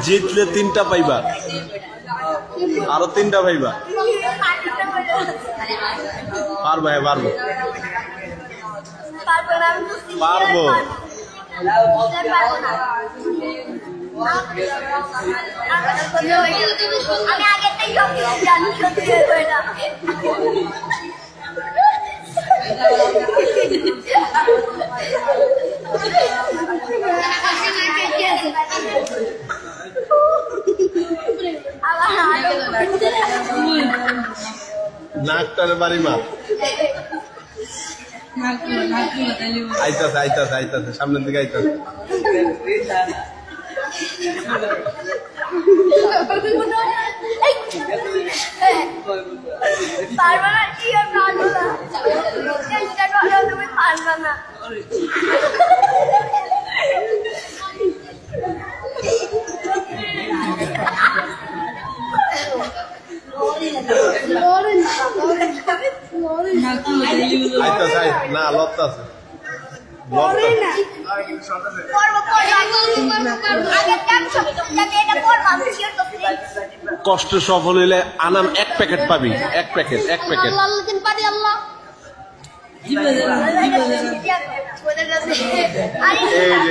জিতলে 3টা পাইবা, আরো 3টা পাইবা। পারবো, হ্যাঁ পারবো, পারবো। আমি আগে থেকে জানি সত্যি এটা নাকটার বাড়ি মার। আইতাছে আইতাছে আইতাছে, সামনের দিকে আইতাছে। পারবা না, কি আর পারবো না, চেষ্টা করো, তুমি পারবা না। আইতাছে, না লড়তাছে, কষ্ট সফল হইলে আনাম 1 প্যাকেট পাবি, 1 প্যাকেট, 1 প্যাকেট।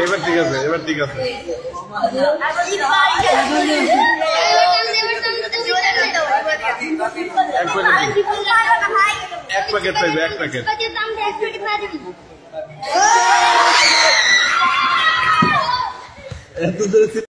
এবার ঠিক আছে, এবার ঠিক আছে। 1 প্যাকেট পাইবে, 1 প্যাকেট।